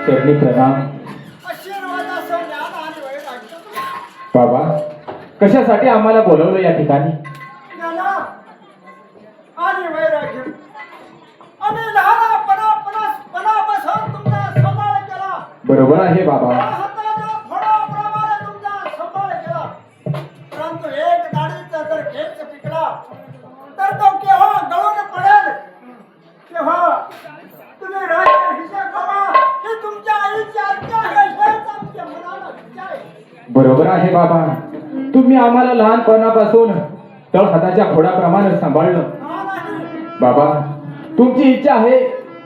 चरणी प्रणाम. आशीर्वादासह ज्ञान आणि वैराग्य. बाबा, कशासाठी आम्हाला बोलवलं या ठिकाणी? ज्ञान आणि वैराग्य आम्ही लहानपणापासून तुमचा सांभाळ केला. बरोबर आहे बाबा. हाताच्या फळाप्रमाणे तुमचा सांभाळ केला. परंतु एक दाढीचा जर केस पिकला तर तो केव्हा गळून पडेल, तेव्हा तुम्ही राजा हिशा करा. ही तुमच्या आईची आज्ञा आहे, हेच आमच्या मनाला इच्छा आहे. बरोबर आहे बाबा. तुम्ही आम्हाला लहानपणापासून तळ हाताच्या खोडाप्रमाणे सांभाळलं. हा नाही. बाबा, तुमची इच्छा आहे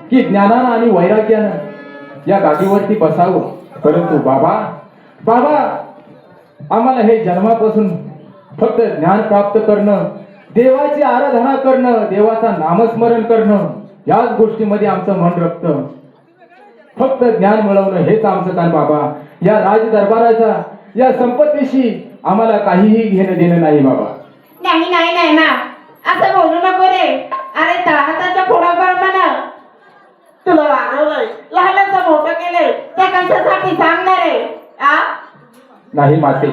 की ज्ञानानं आणि वैराग्यानं या गादीवरती बसावं. परंतु बाबा आम्हाला हे जन्मापासून फक्त ज्ञान प्राप्त करणं, देवाची आराधना करणं, देवाचा नामस्मरण करणं, याच गोष्टीमध्ये आमचं मन रमतं. फक्त ज्ञान मिळवणं हेच आमचं काम बाबा. या राज दरबाराचा, या संपत्तीशी आम्हाला काहीही घेणं देणं नाही बाबा. नाही नाही नाही ना, असं बोलू नको रे. अरे तळहाताच्या फोडाप्रमाणे तुला वाढवलंय, लहानाचं मोठं केलंय, त्या कशासाठी सांगणार आहे? नाही माते,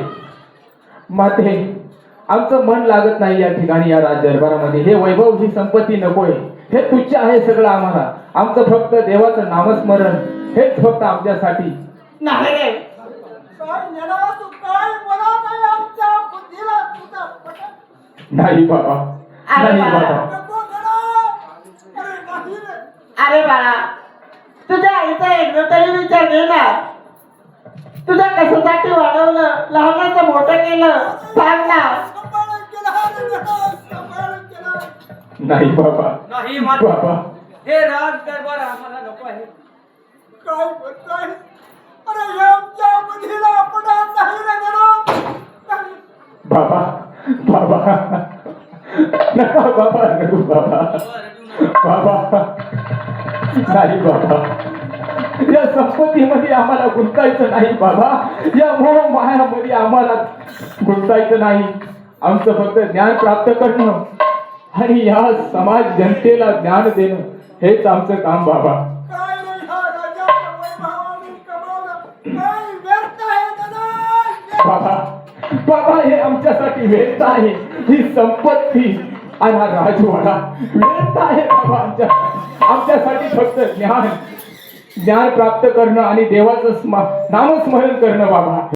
आमचं मन लागत नाही या ठिकाणी, या राज दरबारामध्ये. हे वैभव, ही संपत्ती नकोय. हे तुच्छ आहे सगळं आम्हाला. आमचं फक्त देवाचं नामस्मरण हेच फक्त आमच्यासाठी. नाही रे. काय ज्ञाना, तू काय बोलत आहे? आमच्या बुद्धीला तुझा पटत नाही बाबा, नाही बाबा. नको ज्ञाना. अरे नाही रे. अरे बाळा, तुझ्या आईचा एकदा तरी विचार घे ना. तुझ्या कशासाठी वाढवलं, लहानाचं मोठं केलं, सांग ना. सांभाळ केला रे ज्ञाना, सांभाळ केला. नाही बाबा, नाही मात्र बाबा. हे राज दरबार आम्हाला नको आहे. काय बोलताय? अरे हे आमच्या बुद्धीला पटत नाही रे ज्ञाना. बाबा नका बाबा, नको बाबा. बाबा नाही बाबा, या संपत्तीमध्ये आम्हाला गुंतायचं नाही बाबा. या मोह मायामध्ये आम्हाला गुंतायचं नाही. आमचं फक्त ज्ञान प्राप्त करणं आणि या समाज जनतेला ज्ञान देणं हेच आमचं काम बाबा. काय रे ह्या राजाच्या वैभवाने कमावलं? काय व्यर्थ आहे ज्ञाना? बाबा हे आमच्यासाठी व्यर्थ आहे. ही संपत्ती आणि हा राजवाडा व्यर्थ आहे बाबा. आमच्यासाठी फक्त ज्ञान प्राप्त करणं आणि देवाचं नामस्मरण करणं बाबा.